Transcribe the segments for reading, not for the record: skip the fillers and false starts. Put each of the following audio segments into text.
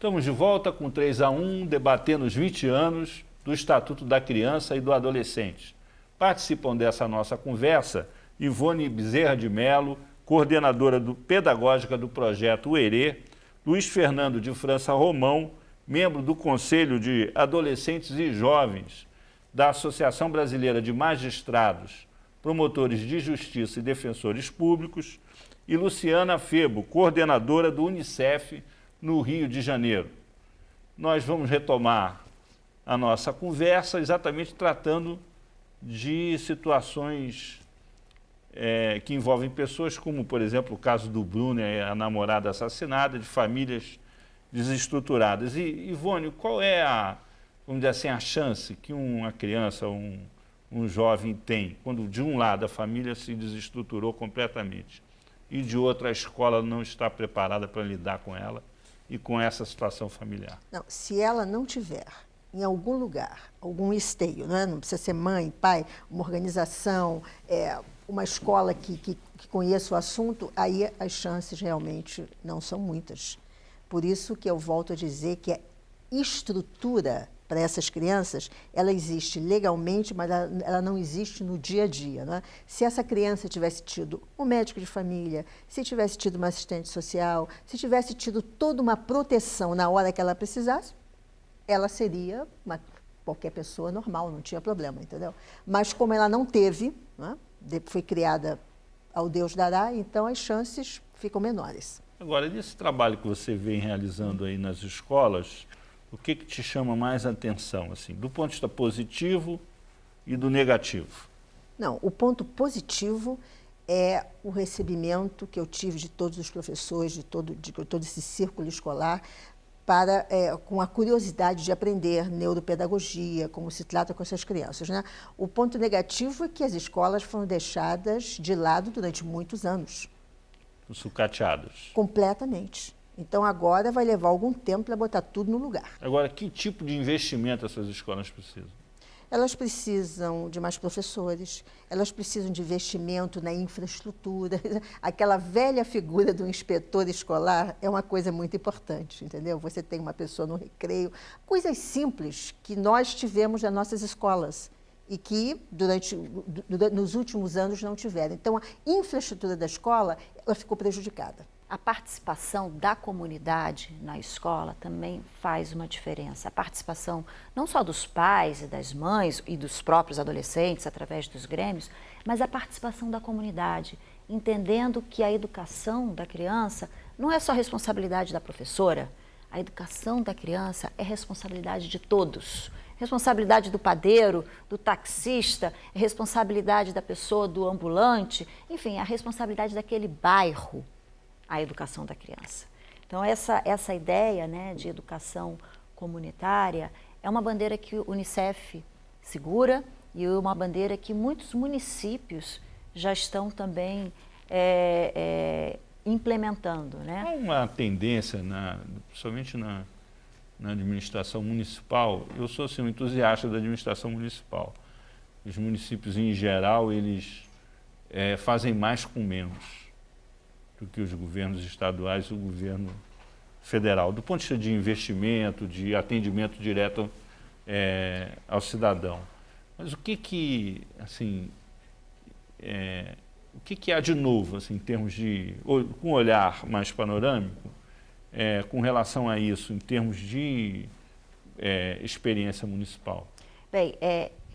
Estamos de volta com 3-1, debatendo os 20 anos do Estatuto da Criança e do Adolescente. Participam dessa nossa conversa Ivone Bezerra de Mello, coordenadora pedagógica do projeto UERê, Luiz Fernando de França Romão, membro do Conselho de Adolescentes e Jovens da Associação Brasileira de Magistrados, Promotores de Justiça e Defensores Públicos, e Luciana Febo, coordenadora do Unicef no Rio de Janeiro. Nós vamos retomar a nossa conversa exatamente tratando de situações que envolvem pessoas como, por exemplo, o caso do Bruno, a namorada assassinada, de famílias desestruturadas. E, Ivone, qual é vamos dizer assim, a chance que uma criança, um jovem tem, quando de um lado a família se desestruturou completamente e de outra a escola não está preparada para lidar com ela e com essa situação familiar? Não, se ela não tiver em algum lugar, algum esteio, não precisa ser mãe, pai, uma organização, uma escola que conheça o assunto, aí as chances realmente não são muitas. Por isso que eu volto a dizer que a estrutura para essas crianças, ela existe legalmente, mas ela não existe no dia a dia. Né? Se essa criança tivesse tido um médico de família, se tivesse tido uma assistente social, se tivesse tido toda uma proteção na hora que ela precisasse, ela seria qualquer pessoa normal, não tinha problema, entendeu? Mas como ela não teve, né, foi criada ao Deus dará, então as chances ficam menores. Agora, nesse trabalho que você vem realizando aí nas escolas, o que te chama mais a atenção, assim, do ponto de vista positivo e do negativo? Não, o ponto positivo é o recebimento que eu tive de todos os professores, de todo esse círculo escolar, com a curiosidade de aprender neuropedagogia, como se trata com essas crianças. Né? O ponto negativo é que as escolas foram deixadas de lado durante muitos anos. Sucateadas. Completamente. Então, agora vai levar algum tempo para botar tudo no lugar. Agora, que tipo de investimento essas escolas precisam? Elas precisam de mais professores, elas precisam de investimento na infraestrutura. Aquela velha figura do inspetor escolar é uma coisa muito importante, entendeu? Você tem uma pessoa no recreio, coisas simples que nós tivemos nas nossas escolas e que nos últimos anos não tiveram. Então, a infraestrutura da escola ela ficou prejudicada. A participação da comunidade na escola também faz uma diferença. A participação não só dos pais e das mães e dos próprios adolescentes através dos grêmios, mas a participação da comunidade, entendendo que a educação da criança não é só responsabilidade da professora, a educação da criança é responsabilidade de todos. Responsabilidade do padeiro, do taxista, é responsabilidade da pessoa, do ambulante, enfim, a responsabilidade daquele bairro. A educação da criança. Então, essa ideia, né, de educação comunitária é uma bandeira que o Unicef segura e uma bandeira que muitos municípios já estão também implementando. Né? Há uma tendência, principalmente na administração municipal, eu sou assim, um entusiasta da administração municipal. Os municípios, em geral, eles fazem mais com menos do que os governos estaduais e o governo federal, do ponto de vista de investimento, de atendimento direto ao cidadão. Mas o que há de novo, assim, em termos de, com um olhar mais panorâmico, com relação a isso, em termos de experiência municipal? Bem,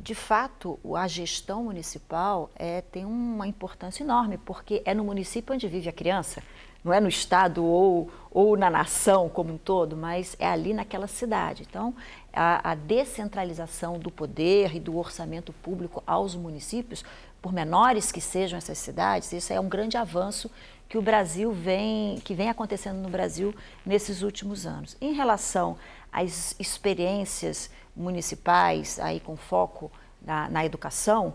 de fato, a gestão municipal tem uma importância enorme, porque é no município onde vive a criança, não é no estado ou na nação como um todo, mas é ali naquela cidade. Então, a descentralização do poder e do orçamento público aos municípios, por menores que sejam essas cidades, isso é um grande avanço que o Brasil que vem acontecendo no Brasil nesses últimos anos. Em relação às experiências municipais, aí com foco na educação,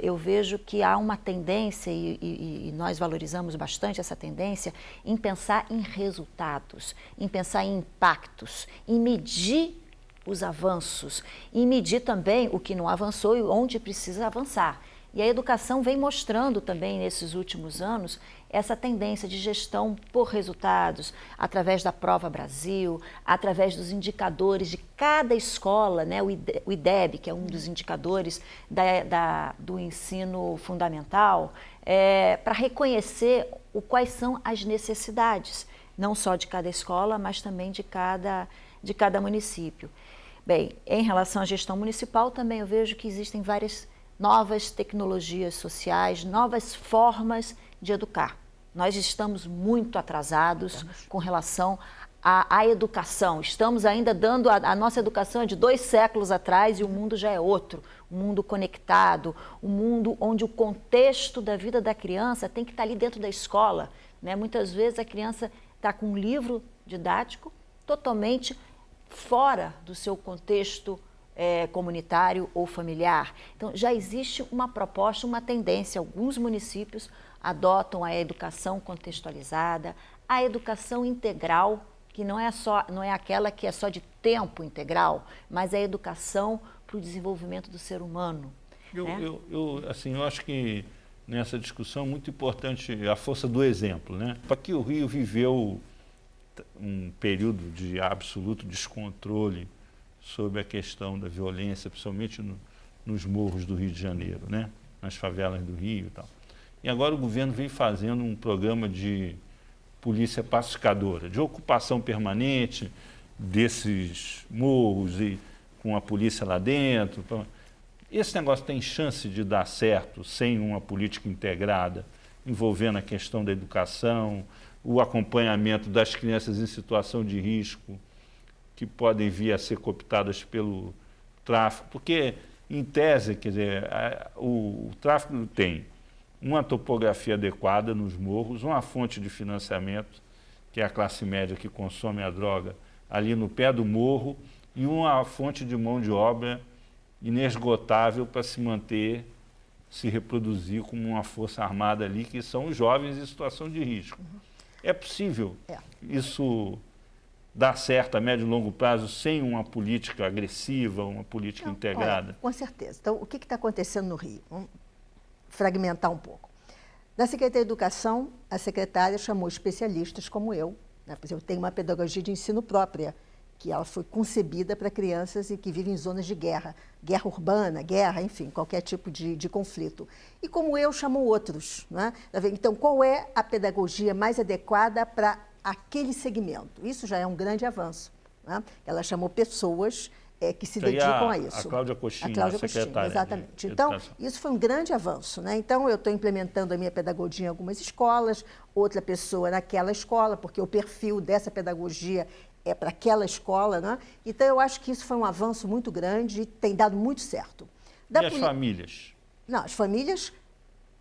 eu vejo que há uma tendência, e nós valorizamos bastante essa tendência, em pensar em resultados, em pensar em impactos, em medir os avanços, em medir também o que não avançou e onde precisa avançar. E a educação vem mostrando também, nesses últimos anos, essa tendência de gestão por resultados, através da Prova Brasil, através dos indicadores de cada escola, né? O IDEB, que é um dos indicadores do ensino fundamental, para reconhecer quais são as necessidades, não só de cada escola, mas também de cada município. Bem, em relação à gestão municipal, também eu vejo que existem várias novas tecnologias sociais, novas formas de educar. Nós estamos muito atrasados com relação à educação. Estamos ainda dando a nossa educação de 2 séculos atrás e o mundo já é outro. Um mundo conectado, um mundo onde o contexto da vida da criança tem que estar ali dentro da escola, né? Muitas vezes a criança está com um livro didático totalmente fora do seu contexto comunitário ou familiar. Então, já existe uma proposta, uma tendência. Alguns municípios adotam a educação contextualizada, a educação integral, que não é aquela que é só de tempo integral, mas é a educação para o desenvolvimento do ser humano. Eu acho que nessa discussão é muito importante a força do exemplo, né? Aqui o Rio viveu um período de absoluto descontrole sobre a questão da violência, principalmente nos morros do Rio de Janeiro, né? Nas favelas do Rio e tal. E agora o governo vem fazendo um programa de polícia pacificadora, de ocupação permanente desses morros e com a polícia lá dentro. Esse negócio tem chance de dar certo sem uma política integrada, envolvendo a questão da educação, o acompanhamento das crianças em situação de risco, que podem vir a ser cooptadas pelo tráfico, porque, em tese, quer dizer, o tráfico tem uma topografia adequada nos morros, uma fonte de financiamento, que é a classe média que consome a droga ali no pé do morro, e uma fonte de mão de obra inesgotável para se manter, se reproduzir como uma força armada ali, que são os jovens em situação de risco. É possível isso dar certo a médio e longo prazo sem uma política agressiva, uma política integrada? Olha, com certeza. Então, o que está acontecendo no Rio? Vamos fragmentar um pouco. Na Secretaria de Educação, a secretária chamou especialistas como eu, né? Por exemplo, eu tenho uma pedagogia de ensino própria, que ela foi concebida para crianças que vivem em zonas de guerra, guerra urbana, guerra, enfim, qualquer tipo de conflito. E como eu, chamou outros, né? Então, qual é a pedagogia mais adequada para aquele segmento? Isso já é um grande avanço, né? Ela chamou pessoas que se dedicam a isso. A Cláudia Coxinha, a Cláudia Coxinha, exatamente. Então, isso foi um grande avanço, né? Então, eu estou implementando a minha pedagogia em algumas escolas, outra pessoa naquela escola, porque o perfil dessa pedagogia é para aquela escola, né? Então, eu acho que isso foi um avanço muito grande e tem dado muito certo. E as famílias? Não, as famílias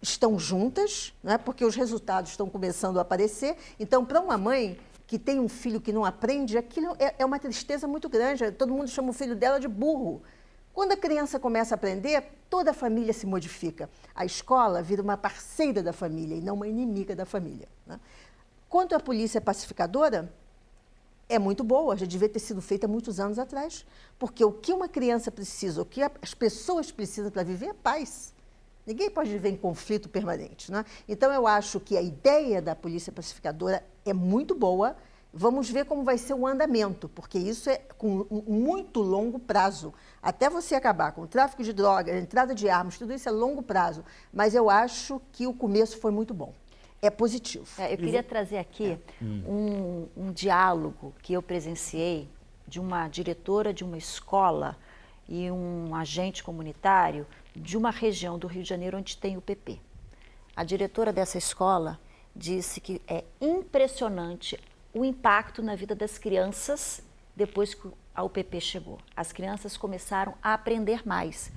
estão juntas, né? Porque os resultados estão começando a aparecer. Então, para uma mãe que tem um filho que não aprende, aquilo é uma tristeza muito grande. Todo mundo chama o filho dela de burro. Quando a criança começa a aprender, toda a família se modifica. A escola vira uma parceira da família e não uma inimiga da família, né? Quanto à polícia pacificadora, é muito boa, já devia ter sido feita muitos anos atrás, porque o que uma criança precisa, o que as pessoas precisam para viver é paz. Ninguém pode viver em conflito permanente, né? Então, eu acho que a ideia da polícia pacificadora é muito boa. Vamos ver como vai ser o andamento, porque isso é com um muito longo prazo. Até você acabar com o tráfico de drogas, a entrada de armas, tudo isso é longo prazo. Mas eu acho que o começo foi muito bom. É positivo. Eu queria trazer aqui um diálogo que eu presenciei de uma diretora de uma escola e um agente comunitário de uma região do Rio de Janeiro onde tem o PP. A diretora dessa escola disse que é impressionante o impacto na vida das crianças depois que a UPP chegou. As crianças começaram a aprender mais.